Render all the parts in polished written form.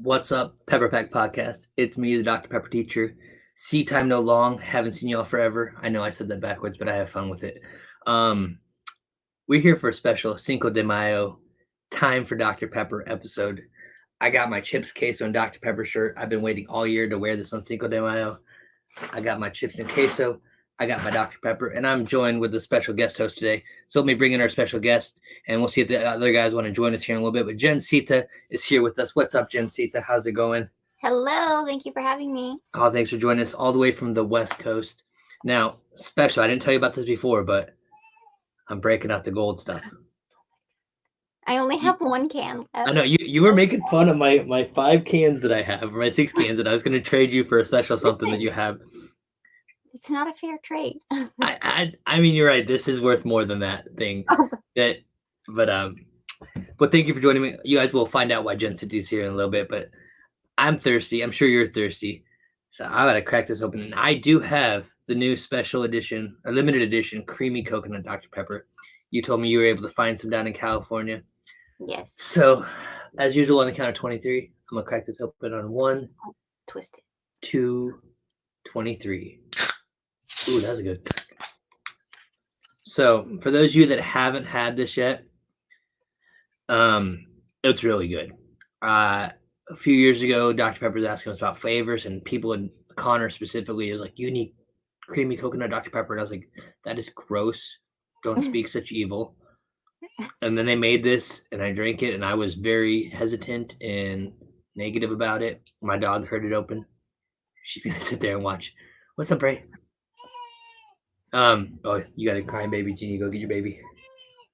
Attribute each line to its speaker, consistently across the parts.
Speaker 1: What's up, Pepper Pack Podcast? It's me, the Dr. Pepper teacher. See time no long. Haven't seen y'all forever. I know I said that backwards, but I have fun with it. We're here for a special Cinco de Mayo Time for Dr. Pepper episode. I got my Chips Queso and Dr. Pepper shirt. I've been waiting all year to wear this on Cinco de Mayo. I got my Chips and Queso. I got my Dr. Pepper, and I'm joined with a special guest host today. So let me bring in our special guest, and we'll see if the other guys want to join us here in a little bit. But Jen Sita is here with us. What's up, Jen Sita? How's it going?
Speaker 2: Hello. Thank you for having me.
Speaker 1: Oh, thanks for joining us all the way from the West Coast. Now, special, I didn't tell you about this before, but I'm breaking out the gold stuff.
Speaker 2: I only have one can left.
Speaker 1: I know, you were making fun of my 5 cans that I have, or my 6 cans, and I was going to trade you for a special something that you have.
Speaker 2: It's not a fair trade.
Speaker 1: I mean, you're right. This is worth more than that thing. But thank you for joining me. You guys will find out why Jen City's here in a little bit. But I'm thirsty. I'm sure you're thirsty. So I gotta crack this open. And I do have the new special edition, or limited edition, creamy coconut Dr. Pepper. You told me you were able to find some down in California.
Speaker 2: Yes.
Speaker 1: So, as usual, on the count of 23, I'm gonna crack this open on 1,
Speaker 2: Twist it. 2,
Speaker 1: 23. Ooh, that's good. So, for those of you that haven't had this yet, it's really good. A few years ago, Dr. Pepper was asking us about flavors, and people in Connor specifically was like, "You need creamy coconut Dr. Pepper," and I was like, "That is gross. Don't speak such evil." And then they made this, and I drank it, and I was very hesitant and negative about it. My dog heard it open. She's gonna sit there and watch. What's up, Bray? Oh, you got a crying baby, Jeannie. Go get your baby.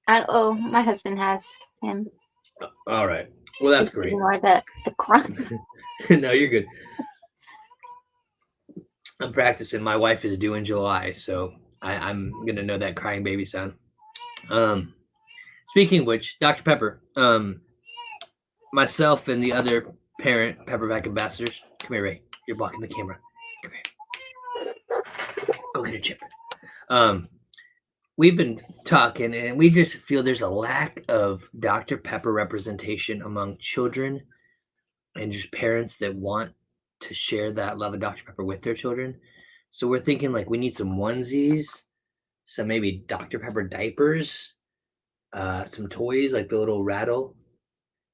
Speaker 2: My husband has him.
Speaker 1: All right. Well, that's
Speaker 2: Just
Speaker 1: great.
Speaker 2: Ignore the crunch.
Speaker 1: No, you're good. I'm practicing. My wife is due in July, so I'm gonna know that crying baby sound. Speaking of which, Dr. Pepper, myself and the other parent Pepperback ambassadors. Come here, Ray. You're blocking the camera. Come here. Go get a chip. We've been talking, and we just feel there's a lack of Dr. Pepper representation among children and just parents that want to share that love of Dr. Pepper with their children. So we're thinking like we need some onesies, some maybe Dr. Pepper diapers, some toys like the little rattle.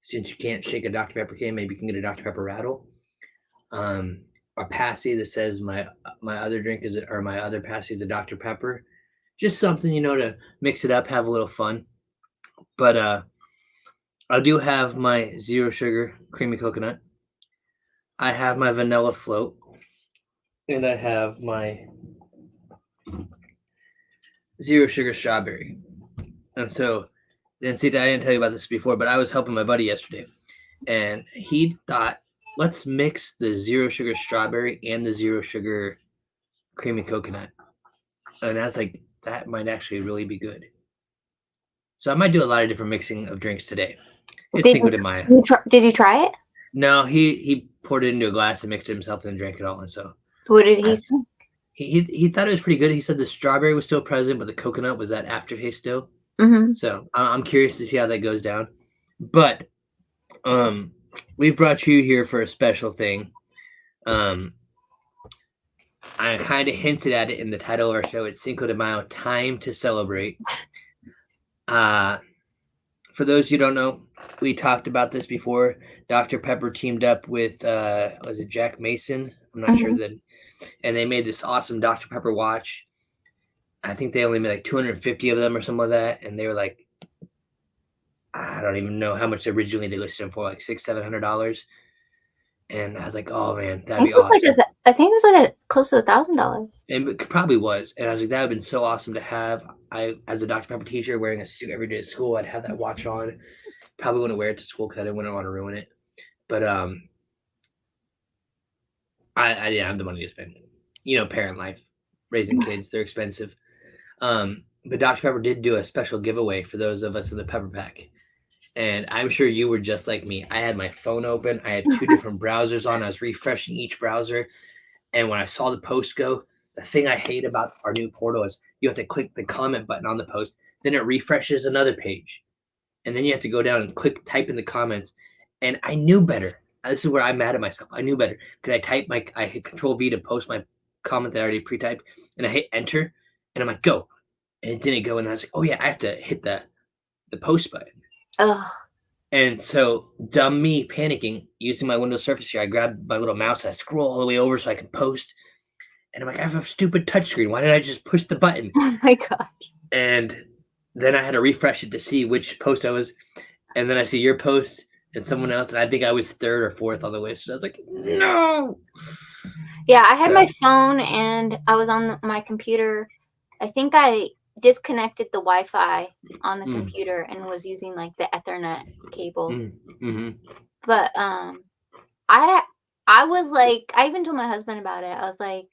Speaker 1: Since you can't shake a Dr. Pepper can, maybe you can get a Dr. Pepper rattle. A passy that says my other drink is, or my other passy is a Dr. Pepper. Just something, to mix it up, have a little fun. But I do have my zero sugar creamy coconut. I have my vanilla float. And I have my zero sugar strawberry. And so, and see, I didn't tell you about this before, but I was helping my buddy yesterday. And he thought, let's mix the zero sugar strawberry and the zero sugar creamy coconut. And I was like, that might actually really be good. So I might do a lot of different mixing of drinks today. It's Cinco de Mayo.
Speaker 2: Did you try it?
Speaker 1: No, he poured it into a glass and mixed it himself and then drank it all. And so,
Speaker 2: what did he think?
Speaker 1: He thought it was pretty good. He said the strawberry was still present, but the coconut was that aftertaste still.
Speaker 2: Mm-hmm.
Speaker 1: So I'm curious to see how that goes down. But we've brought you here for a special thing. I kind of hinted at it in the title of our show. It's Cinco de Mayo, Time to Celebrate. For those who don't know, we talked about this before. Dr. Pepper teamed up with, was it Jack Mason? I'm not sure that. And they made this awesome Dr. Pepper watch. I think they only made like 250 of them or something like that. And they were like, I don't even know how much originally they listed them for, like $600-700. And I was like, oh man, that'd be awesome.
Speaker 2: I think it was like close to $1,000.
Speaker 1: It probably was. And I was like, that would have been so awesome to have. I, as a Dr. Pepper teacher, wearing a suit every day at school, I'd have that watch on. Probably wouldn't wear it to school because I wouldn't want to ruin it. But I didn't have the money to spend. Parent life, raising kids, they're expensive. But Dr. Pepper did do a special giveaway for those of us in the Pepper Pack. And I'm sure you were just like me. I had my phone open. I had 2 different browsers on. I was refreshing each browser. And when I saw the post go, the thing I hate about our new portal is you have to click the comment button on the post. Then it refreshes another page. And then you have to go down and type in the comments. And I knew better. this is where I'm mad at myself. I knew better. Because I hit Control V to post my comment that I already pre-typed, and I hit enter, and I'm like, go. And it didn't go, and I was like, oh yeah, I have to hit the post button.
Speaker 2: Ugh.
Speaker 1: And so, dumb me panicking, using my Windows Surface here, I grabbed my little mouse, I scroll all the way over so I can post. And I'm like, I have a stupid touchscreen. Why did I just push the button?
Speaker 2: Oh my god.
Speaker 1: And then I had to refresh it to see which post I was. And then I see your post and someone else. And I think I was third or fourth on the list. So I was like, no.
Speaker 2: Yeah, I had
Speaker 1: So-
Speaker 2: my phone and I was on my computer. I think I disconnected the Wi-Fi on the computer and was using like the Ethernet cable.
Speaker 1: Mm-hmm.
Speaker 2: But I was like, I even told my husband about it. I was like,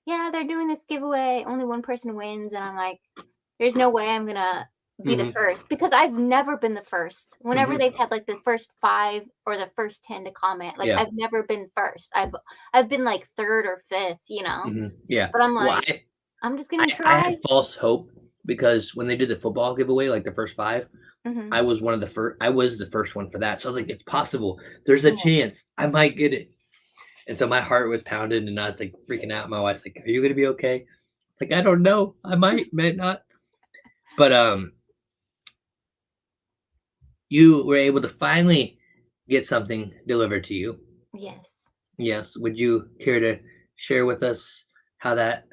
Speaker 2: yeah, they're doing this giveaway. Only one person wins. And I'm like, there's no way I'm going to be the first, because I've never been the first. Whenever they've had like the first 5 or the first 10 to comment, like I've never been first. I've been like third or fifth, you know?
Speaker 1: Yeah.
Speaker 2: But I'm like, I'm just going to
Speaker 1: I
Speaker 2: try.
Speaker 1: had false hope because when they did the football giveaway, like the first 5, I was one of the first. I was the first one for that. So I was like, it's possible. There's a chance I might get it. And so my heart was pounded and I was like freaking out. My wife's like, are you going to be okay? Like, I don't know. I might not. But you were able to finally get something delivered to you.
Speaker 2: Yes.
Speaker 1: Yes. Would you care to share with us how that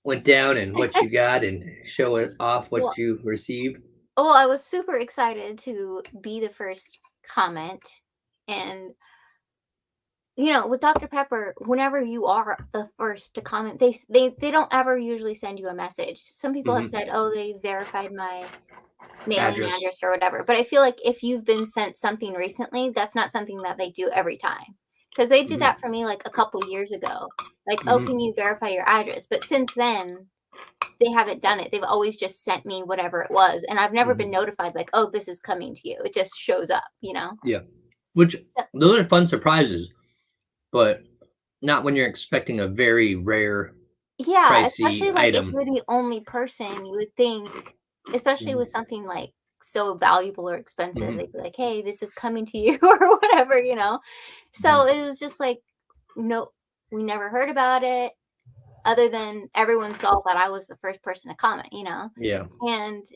Speaker 1: went down and what you got and show it off what you received?
Speaker 2: Oh, I was super excited to be the first comment. And you know, with Dr. Pepper, whenever you are the first to comment, they don't ever usually send you a message. Some people have said, oh, they verified my mailing address or whatever. But I feel like if you've been sent something recently, that's not something that they do every time. Because they did that for me like a couple years ago. Like, oh, can you verify your address? But since then, they haven't done it. They've always just sent me whatever it was. And I've never been notified like, oh, this is coming to you. It just shows up, you know?
Speaker 1: Yeah. Which, those are fun surprises, but not when you're expecting a very rare,
Speaker 2: Yeah,
Speaker 1: pricey
Speaker 2: especially like
Speaker 1: item.
Speaker 2: if you're the only person, you would think, especially with something like so valuable or expensive, they'd be like, hey, this is coming to you or whatever, you know? So it was just like, no, we never heard about it other than everyone saw that I was the first person to comment, you know?
Speaker 1: Yeah.
Speaker 2: And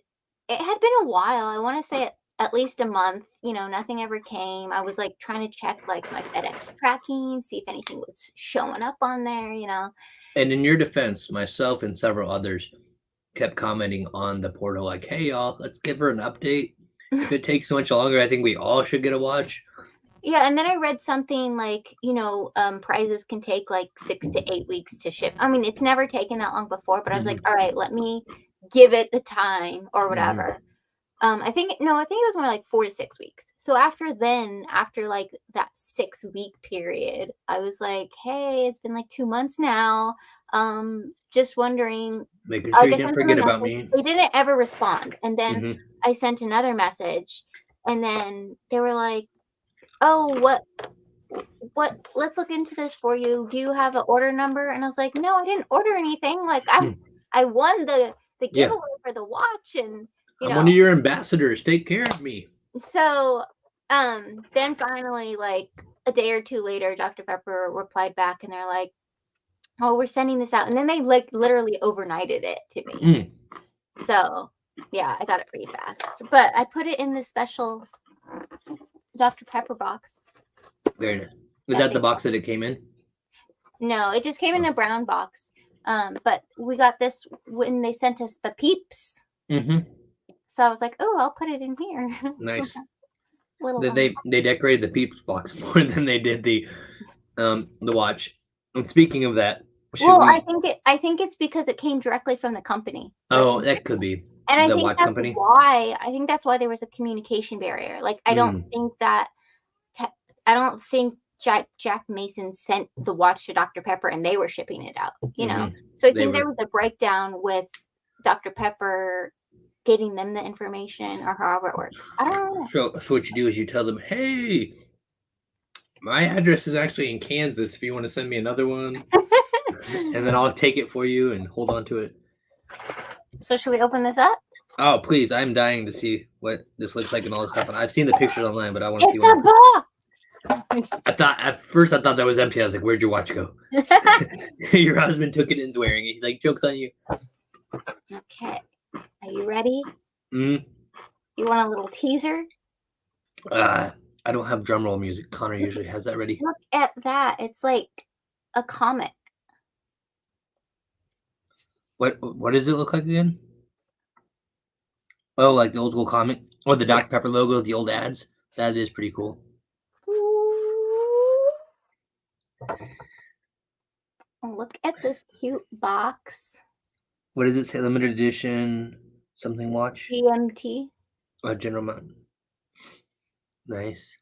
Speaker 2: it had been a while. I want to say at least a month, you know, nothing ever came. I was like trying to check like my FedEx tracking, see if anything was showing up on there, you know?
Speaker 1: And in your defense, myself and several others kept commenting on the portal like, hey, y'all, let's give her an update. If it takes so much longer, I think we all should get a watch.
Speaker 2: Yeah, and then I read something like, you know, prizes can take like 6 to 8 weeks to ship. I mean, it's never taken that long before, but I was like, all right, let me give it the time or whatever. I think it was more like 4 to 6 weeks. So after like that 6-week period, I was like, hey, it's been like 2 months now. Just wondering.
Speaker 1: Making sure
Speaker 2: Like,
Speaker 1: you
Speaker 2: I
Speaker 1: didn't
Speaker 2: sent them a
Speaker 1: forget about
Speaker 2: message.
Speaker 1: me.
Speaker 2: They didn't ever respond. And then I sent another message, and then they were like, oh, what, let's look into this for you. Do you have an order number? And I was like, no, I didn't order anything. Like, I won the giveaway for the watch, and you
Speaker 1: I'm
Speaker 2: know.
Speaker 1: one of your ambassadors. Take care of me.
Speaker 2: So then finally, like a day or two later, Dr. Pepper replied back and they're like, oh, we're sending this out. And then they like literally overnighted it to me. So yeah, I got it pretty fast. But I put it in this special Dr. Pepper box.
Speaker 1: Very nice. Was that the box that it came in?
Speaker 2: No, it just came in a brown box. But we got this when they sent us the Peeps. So I was like, oh, I'll put it in here.
Speaker 1: Nice.
Speaker 2: Little
Speaker 1: they decorated the Peeps box more than they did the watch. And speaking of that,
Speaker 2: I think it's because it came directly from the company.
Speaker 1: Oh, that could be.
Speaker 2: And I
Speaker 1: the
Speaker 2: think
Speaker 1: watch
Speaker 2: that's
Speaker 1: company.
Speaker 2: why. I think that's why there was a communication barrier. Like, I don't think that. I don't think Jack Mason sent the watch to Dr. Pepper and they were shipping it out. You know, so I think there was a breakdown with Dr. Pepper getting them the information or however it works. I don't know.
Speaker 1: So what you do is you tell them, hey, my address is actually in Kansas if you want to send me another one. And then I'll take it for you and hold on to it.
Speaker 2: So should we open this up?
Speaker 1: Oh, please. I'm dying to see what this looks like and all this stuff. And I've seen the pictures online, but I want to see
Speaker 2: It's a box!
Speaker 1: At first I thought that was empty. I was like, "Where'd your watch go?" Your husband took it and is wearing it. He's like, "Joke's on you."
Speaker 2: Okay. Are you ready?
Speaker 1: Mm.
Speaker 2: You want a little teaser?
Speaker 1: I don't have drum roll music. Connor usually has that ready.
Speaker 2: Look at that. It's like a comic.
Speaker 1: What does it look like again? Oh, like the old school comic? Or the
Speaker 2: Yeah.
Speaker 1: Dr. Pepper logo, the old ads? That is pretty cool.
Speaker 2: Look at this cute box.
Speaker 1: What does it say? Limited edition something watch?
Speaker 2: GMT.
Speaker 1: General Mountain. Nice.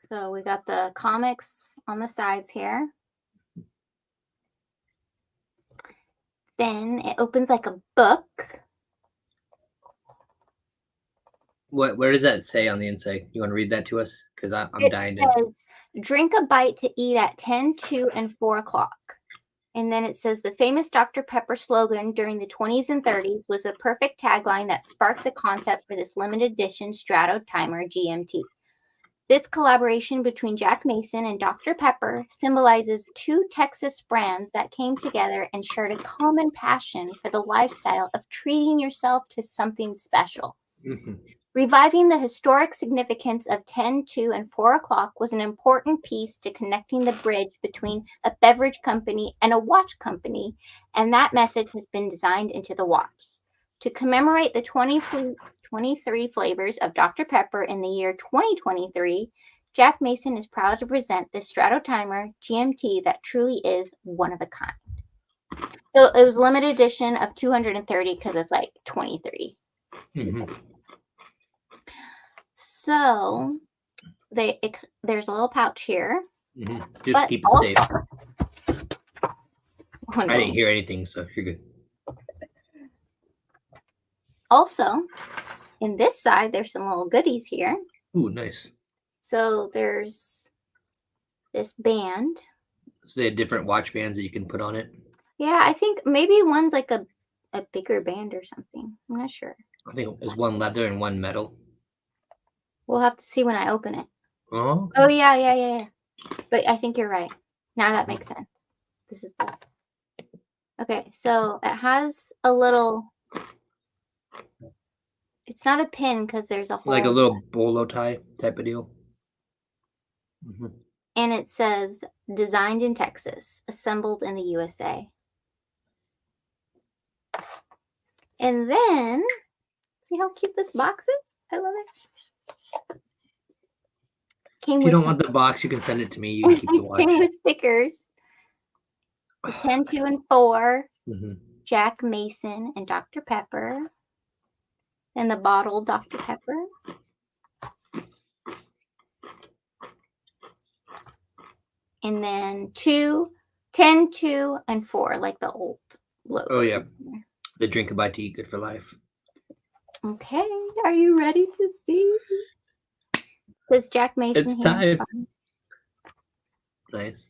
Speaker 2: So we got the comics on the sides here. Then it opens like a book.
Speaker 1: Where does that say on the inside? You want to read that to us? Because I'm dying to.
Speaker 2: It says, drink a bite to eat at 10, 2, and 4 o'clock. And then it says the famous Dr. Pepper slogan during the 20s and 30s was a perfect tagline that sparked the concept for this limited edition Strato Timer GMT. This collaboration between Jack Mason and Dr. Pepper symbolizes two Texas brands that came together and shared a common passion for the lifestyle of treating yourself to something special.
Speaker 1: Mhm.
Speaker 2: Reviving the historic significance of 10, 2, and 4 o'clock was an important piece to connecting the bridge between a beverage company and a watch company, and that message has been designed into the watch. To commemorate the 23 flavors of Dr. Pepper in the year 2023, Jack Mason is proud to present the Strato Timer GMT that truly is one of a kind. So it was limited edition of 230 because it's like 23.
Speaker 1: Mhm.
Speaker 2: So there's a little pouch here.
Speaker 1: Mhm. Just keep it safe.
Speaker 2: Oh, no.
Speaker 1: I didn't hear anything, so you're good.
Speaker 2: Also, in this side, there's some little goodies here.
Speaker 1: Ooh, nice.
Speaker 2: So there's this band.
Speaker 1: So they have different watch bands that you can put on it.
Speaker 2: Yeah, I think maybe one's like a bigger band or something. I'm not sure.
Speaker 1: I think it's one leather and one metal.
Speaker 2: We'll have to see when I open it.
Speaker 1: Oh.
Speaker 2: Oh, yeah. But I think you're right. Now that makes sense. This is the... Okay, so it has a little... It's not a pin because there's a hole.
Speaker 1: Like a little bolo tie type of deal. Mm-hmm.
Speaker 2: And it says, designed in Texas, assembled in the USA. And then, see how cute this box is? I love it.
Speaker 1: If you don't want the box, you can send it to me. You can keep the watch.
Speaker 2: Came with stickers. The 10, 2, and 4.
Speaker 1: Mm-hmm.
Speaker 2: Jack Mason and Dr. Pepper. And the bottle Dr. Pepper. And then 10, 2, and 4, like the old logo.
Speaker 1: Oh, yeah. The drink a bite to eat, good for life.
Speaker 2: Okay, are you ready to see? Says Jack Mason.
Speaker 1: It's time. Nice.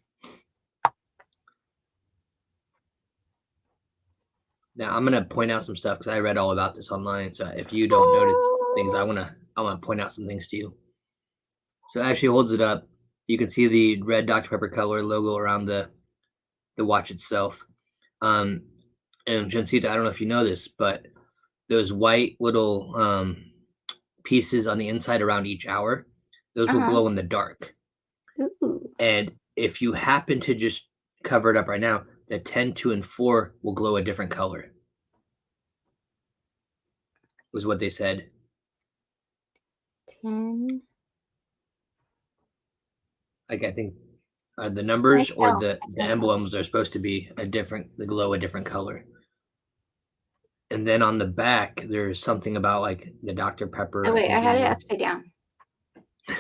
Speaker 1: Now I'm gonna point out some stuff because I read all about this online. So if you don't notice things, I wanna point out some things to you. So as she holds it up, you can see the red Dr. Pepper color logo around the watch itself. And Jancita, I don't know if you know this, but those white little pieces on the inside around each hour, those will glow in the dark.
Speaker 2: Ooh.
Speaker 1: And if you happen to just cover it up right now, the 10, 2, and 4 will glow a different color. Was what they said.
Speaker 2: 10.
Speaker 1: Like I think the numbers or the emblems are supposed to be they glow a different color. And then on the back, there's something about like the Dr. Pepper.
Speaker 2: Oh wait, I had it upside down.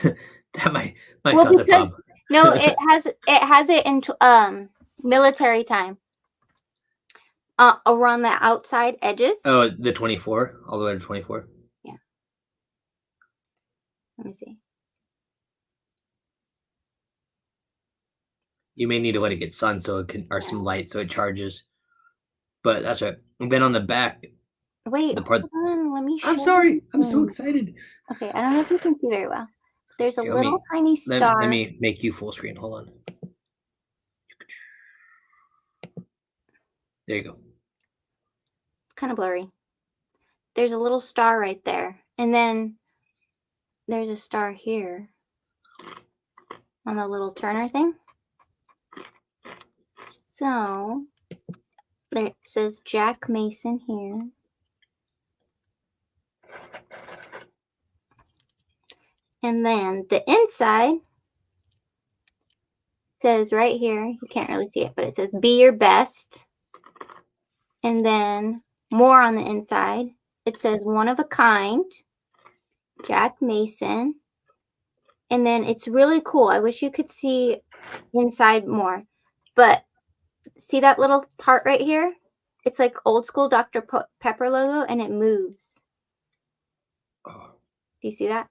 Speaker 1: That might cause a problem.
Speaker 2: No, it has it in military time. Around the outside edges.
Speaker 1: Oh, the 24, all the way to 24.
Speaker 2: Yeah. Let me see.
Speaker 1: You may need to let it get sun so it can, or some light so it charges. But that's right. And then on the back.
Speaker 2: Wait, hold on. Let me show
Speaker 1: I'm sorry.
Speaker 2: you.
Speaker 1: I'm so excited.
Speaker 2: Okay, I don't know if you can see very well. There's a
Speaker 1: Here,
Speaker 2: little tiny
Speaker 1: let
Speaker 2: star.
Speaker 1: me make you full screen. Hold on. There you go.
Speaker 2: It's kind of blurry. There's a little star right there. And then there's a star here on the little Turner thing. So there it says Jack Mason here. And then the inside says right here, you can't really see it, but it says be your best. And then more on the inside, it says one of a kind, Jack Mason. And then it's really cool. I wish you could see inside more. But see that little part right here? It's like old school Dr. Pepper logo, and it moves.
Speaker 1: Oh.
Speaker 2: Do you see that?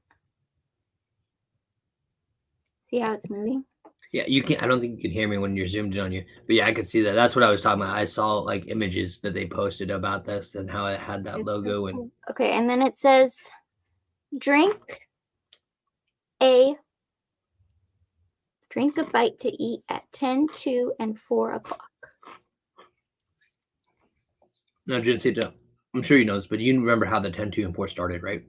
Speaker 2: See how it's moving?
Speaker 1: Yeah, you can. I don't think you can hear me when you're zoomed in on you, but yeah, I could see that. That's what I was talking about. I saw like images that they posted about this and how it had that
Speaker 2: It's
Speaker 1: logo
Speaker 2: so
Speaker 1: and
Speaker 2: cool. Okay, and then it says drink a bite to eat at 10, 2, and 4 o'clock.
Speaker 1: no, Jacinta, I'm sure you know this, but you remember how the 10, 2, and 4 started, right?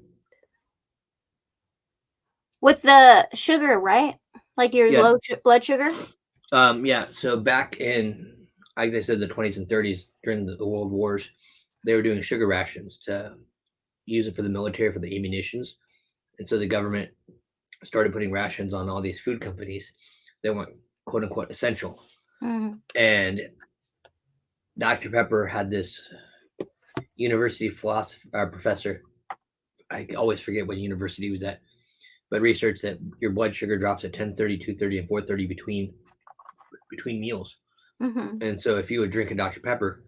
Speaker 2: With the sugar, right? Like your
Speaker 1: Yeah.
Speaker 2: low blood sugar?
Speaker 1: Yeah. So back in, like they said, the 20s and 30s during the World Wars, they were doing sugar rations to use it for the military for the ammunitions, and so the government started putting rations on all these food companies that weren't quote unquote essential.
Speaker 2: Mm.
Speaker 1: And Dr. Pepper had this university philosophy professor. I always forget what university he was at, but research that your blood sugar drops at 10:30, 2:30, and 4:30 between meals.
Speaker 2: Mm-hmm.
Speaker 1: And so if you would drink a Dr. Pepper,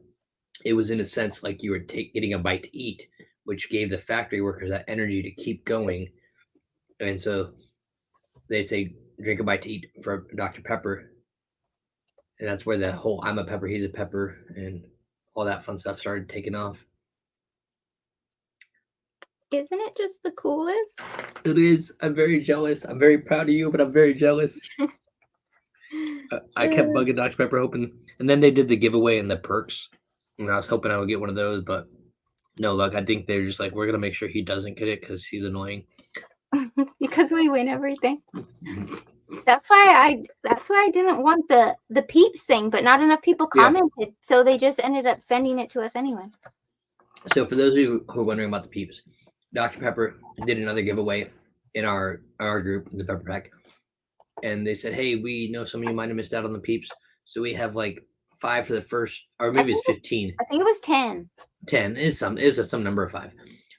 Speaker 1: it was in a sense like you were getting a bite to eat, which gave the factory workers that energy to keep going. And so they say drink a bite to eat for Dr. Pepper. And that's where the whole I'm a pepper, he's a pepper, and all that fun stuff started taking off.
Speaker 2: Isn't it just the coolest?
Speaker 1: It is. I'm very jealous. I'm very proud of you, but I'm very jealous. I kept bugging Dr. Pepper, hoping, and then they did the giveaway and the perks, and I was hoping I would get one of those, but no luck. I think they're just like, we're gonna make sure he doesn't get it because he's annoying.
Speaker 2: Because we win everything. That's why I didn't want the Peeps thing, but not enough people commented, so they just ended up sending it to us anyway.
Speaker 1: So for those of you who are wondering about the Peeps, Dr. Pepper did another giveaway in our group, the Pepper Pack, and they said, hey, we know some of you might have missed out on the Peeps, so we have like 5 for the first, or maybe it's 15.
Speaker 2: I think it was 10.
Speaker 1: 10 is some number of 5,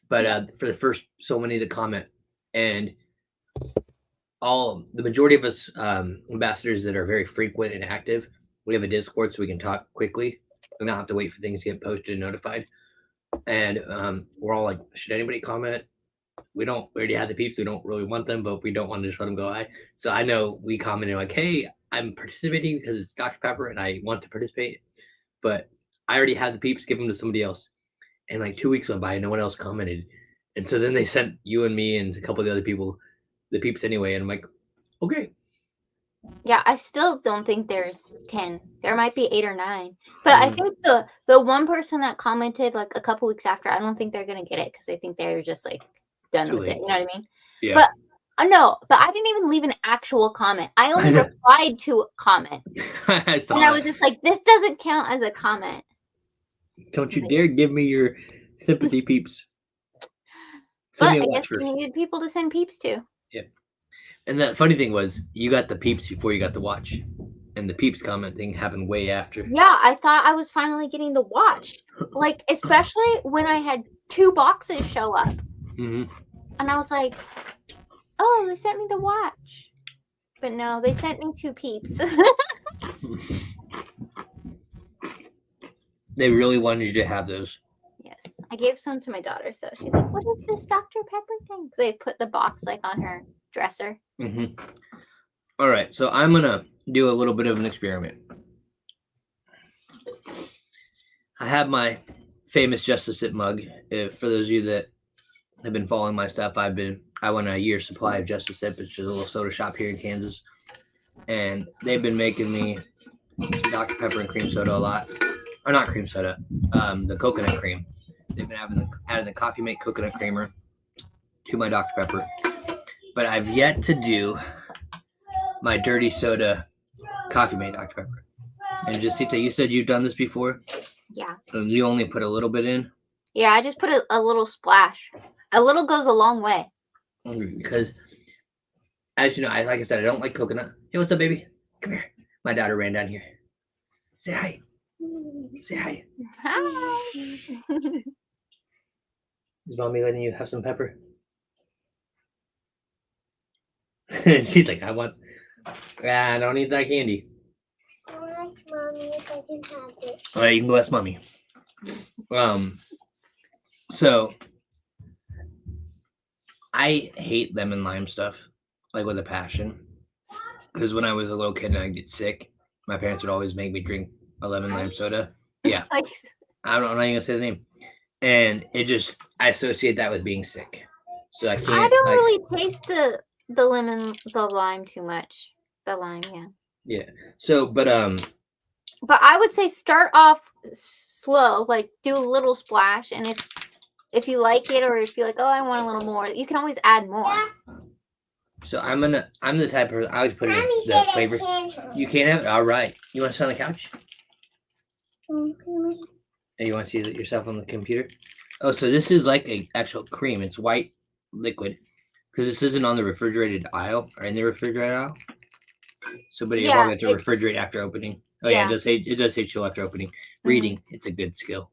Speaker 1: but for the first so many that comment, and the majority of us ambassadors that are very frequent and active, we have a Discord so we can talk quickly and not have to wait for things to get posted and notified. And we're all like, should anybody comment? We already have the Peeps. We don't really want them, but we don't want to just let them go by. So I know we commented like, hey, I'm participating because it's Dr. Pepper and I want to participate, but I already have the Peeps. Give them to somebody else. And like 2 weeks went by and no one else commented. And so then they sent you and me and a couple of the other people the Peeps anyway. And I'm like, okay.
Speaker 2: Yeah, I still don't think there's 10. There might be 8 or 9. But I think the one person that commented like a couple weeks after, I don't think they're gonna get it because I think they're just like done with it. You know what I mean?
Speaker 1: Yeah.
Speaker 2: But no, but I didn't even leave an actual comment. I only replied to a comment.
Speaker 1: I saw
Speaker 2: and I was just like, this doesn't count as a comment.
Speaker 1: Don't you dare give me your sympathy, Peeps.
Speaker 2: But I guess we needed people to send Peeps to.
Speaker 1: Yeah. And the funny thing was, you got the Peeps before you got the watch. And the Peeps comment thing happened way after.
Speaker 2: Yeah, I thought I was finally getting the watch. Like, especially when I had 2 boxes show up.
Speaker 1: Mm-hmm.
Speaker 2: And I was like, oh, they sent me the watch. But no, they sent me 2 Peeps.
Speaker 1: They really wanted you to have those.
Speaker 2: Yes. I gave some to my daughter. So she's like, what is this Dr. Pepper thing? Because they put the box like on her dresser.
Speaker 1: Mm-hmm. All right. So I'm going to do a little bit of an experiment. I have my famous Just to Sit mug. For those of you that have been following my stuff, I've been I want a year's supply of Justice Sip, which is a little soda shop here in Kansas, and they've been making me Dr. Pepper and cream soda a lot, or not cream soda, the coconut cream. They've been adding the Coffee Mate coconut creamer to my Dr. Pepper, but I've yet to do my dirty soda Coffee Mate Dr. Pepper. And Jacita, you said you've done this before?
Speaker 2: Yeah.
Speaker 1: You only put a little bit in?
Speaker 2: Yeah, I just put a little splash. A little goes a long way.
Speaker 1: Because, as you know, like I said, I don't like coconut. Hey, what's up, baby? Come here. My daughter ran down here. Say hi. Say hi.
Speaker 2: Hi.
Speaker 1: Is mommy letting you have some pepper? She's like, I don't need that candy.
Speaker 3: I'll ask mommy if I can have it.
Speaker 1: All right, you can go ask mommy. So I hate lemon lime stuff, like with a passion. Because when I was a little kid and I'd get sick, my parents would always make me drink a lemon lime soda. Yeah, I'm not even gonna say the name. And I associate that with being sick. So I can't.
Speaker 2: I don't really taste the lime too much. The lime, yeah.
Speaker 1: Yeah. So, but
Speaker 2: I would say start off slow, like do a little splash, and if you like it or if you're like, oh, I want a little more, you can always add more.
Speaker 1: So I'm the type of person I always put in
Speaker 3: Mommy
Speaker 1: the
Speaker 3: said
Speaker 1: flavor. You can't have it. All right. You want to sit on the couch? And you want to see yourself on the computer? Oh, so this is like an actual cream. It's white liquid because this isn't on the refrigerated aisle or in the refrigerated aisle. So, but you probably have to refrigerate after opening. Oh yeah, it does say chill after opening. Reading, it's a good skill.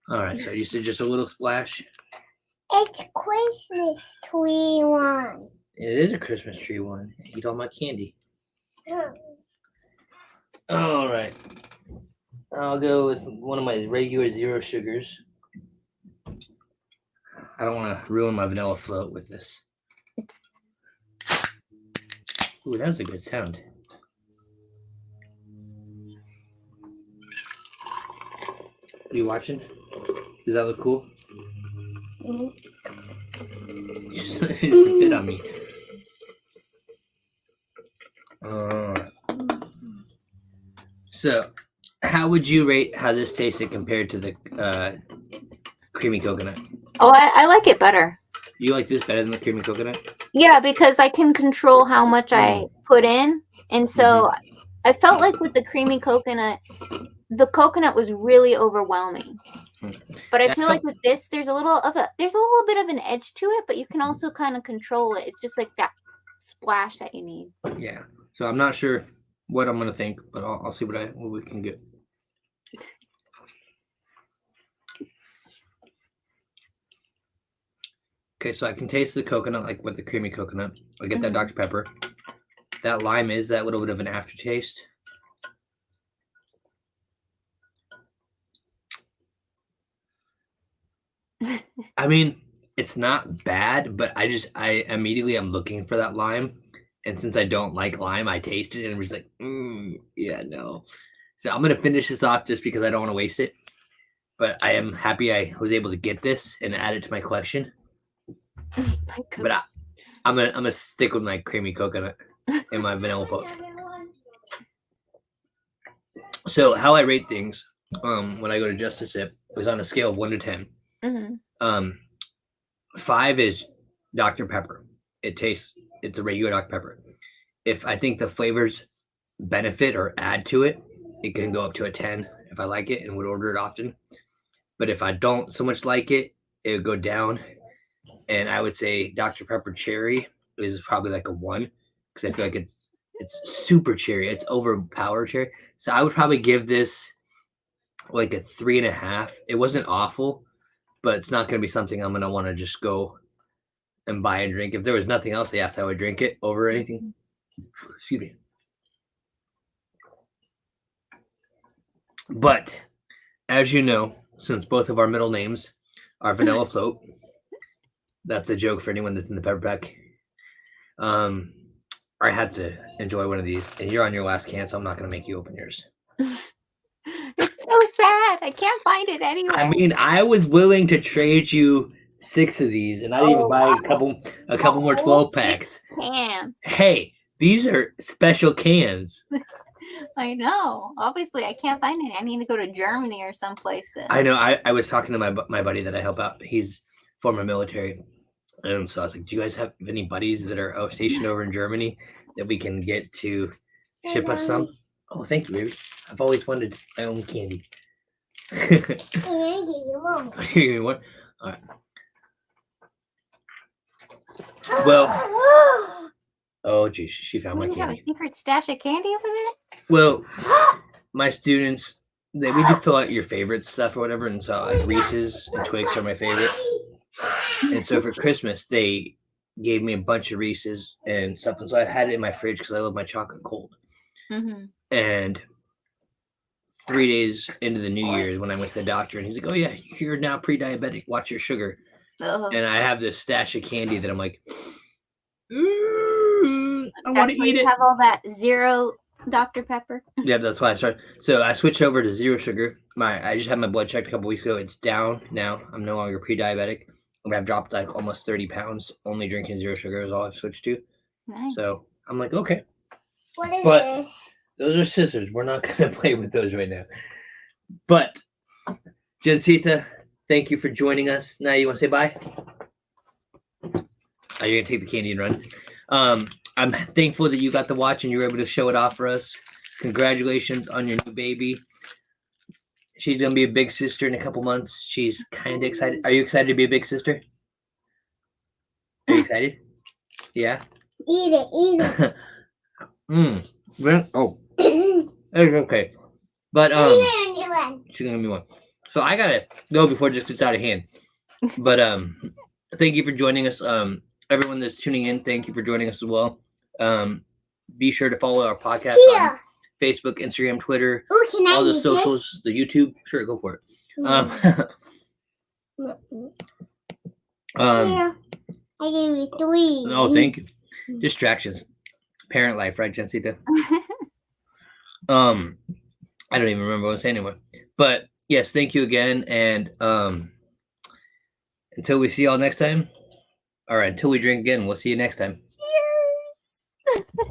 Speaker 1: All right, so you said just a little splash.
Speaker 3: It's Christmas tree one.
Speaker 1: It is a Christmas tree one. Eat all my candy. All right. I'll go with one of my regular zero sugars. I don't want to ruin my vanilla float with this. Ooh, that was a good sound. Are you watching? Does that look cool?
Speaker 3: Mm-hmm.
Speaker 1: You spit on me. So, how would you rate how this tasted compared to the creamy coconut?
Speaker 2: Oh, I like it better.
Speaker 1: You like this better than the creamy coconut?
Speaker 2: Yeah, because I can control how much I put in. And so I felt like with the creamy coconut, the coconut was really overwhelming. But I feel like with this, there's a little bit of an edge to it, but you can also kind of control it. It's just like that splash that you need.
Speaker 1: Yeah. So I'm not sure what I'm gonna think, but I'll see what we can get. Okay, so I can taste the coconut, like with the creamy coconut. I get that Dr. Pepper. That lime is that little bit of an aftertaste. I mean, it's not bad, but I immediately am looking for that lime. And since I don't like lime, I taste it and I'm just like, yeah, no. So I'm gonna finish this off just because I don't want to waste it. But I am happy I was able to get this and add it to my collection. But I'm gonna stick with my creamy coconut and my vanilla float. So how I rate things when I go to Just a Sip is on a scale of 1 to 10. 5 is Dr. Pepper. It's a regular Dr. Pepper. If I think the flavors benefit or add to it, it can go up to a 10 if I like it and would order it often. But if I don't so much like it, it would go down. And I would say Dr. Pepper Cherry is probably like a 1 because I feel like it's super cherry. It's overpowered cherry. So I would probably give this like a 3.5. It wasn't awful, but it's not going to be something I'm going to want to just go and buy and drink. If there was nothing else, yes, I would drink it over anything. Excuse me. But as you know, since both of our middle names are Vanilla Float, that's a joke for anyone that's in the pepper pack. I had to enjoy one of these, and you're on your last can, so I'm not going to make you open yours.
Speaker 2: It's so sad. I can't find it anywhere.
Speaker 1: I mean, I was willing to trade you 6 of these, and I didn't even buy a couple more 12 packs.
Speaker 2: Can.
Speaker 1: Hey, these are special cans.
Speaker 2: I know. Obviously, I can't find any. I need to go to Germany or someplace.
Speaker 1: I know. I was talking to my buddy that I help out. He's former military, and so I was like, "Do you guys have any buddies that are stationed over in Germany that we can get to ship us some?" Oh, thank you, baby. I've always wanted my own candy.
Speaker 3: I'm gonna give you one.
Speaker 1: You give me one? All right. Well, oh geez, she found my
Speaker 2: You have a
Speaker 1: candy.
Speaker 2: secret stash of candy over there?
Speaker 1: Well, my students, we do fill out your favorite stuff or whatever, and so like Reese's and Twix are my favorite. And so for Christmas, they gave me a bunch of Reese's and stuff, and so I had it in my fridge because I love my chocolate cold.
Speaker 2: Mm-hmm.
Speaker 1: And 3 days into the new year, when I went to the doctor, and he's like, "Oh yeah, you're now pre-diabetic. Watch your sugar."
Speaker 2: Oh,
Speaker 1: And I have this stash of candy that I'm like, I want
Speaker 2: that's
Speaker 1: to
Speaker 2: why
Speaker 1: eat
Speaker 2: you
Speaker 1: it.
Speaker 2: have all that zero Dr. Pepper.
Speaker 1: Yeah, that's why I started. So I switched over to zero sugar. I just had my blood checked a couple weeks ago. It's down now. I'm no longer pre-diabetic. And I've dropped like almost 30 pounds. Only drinking zero sugar is all I've switched to.
Speaker 2: Nice.
Speaker 1: So I'm like, okay.
Speaker 3: What is
Speaker 1: But-
Speaker 3: this?
Speaker 1: Those are scissors. We're not going to play with those right now. But, Jensita, thank you for joining us. Now you want to say bye? Are you going to take the candy and run? I'm thankful that you got to watch and you were able to show it off for us. Congratulations on your new baby. She's going to be a big sister in a couple months. She's kind of excited. Are you excited to be a big sister? Are you excited? Yeah?
Speaker 3: Eat it, eat it.
Speaker 1: Oh, it's okay. But,
Speaker 3: Eat it, anyone.
Speaker 1: she's gonna give me one. So I gotta go before it just gets out of hand. But thank you for joining us. Everyone that's tuning in, thank you for joining us as well. Be sure to follow our podcast on
Speaker 3: Here.
Speaker 1: Facebook, Instagram, Twitter,
Speaker 3: Ooh, can I
Speaker 1: all the
Speaker 3: eat
Speaker 1: socials, the YouTube. Sure, go for it.
Speaker 3: Here. I gave you 3.
Speaker 1: Oh, thank you. Distractions, parent life, right, Jensita? I don't even remember what I was saying anymore. But yes, thank you again, and until we see y'all next time, or until we drink again, we'll see you next time.
Speaker 2: Cheers.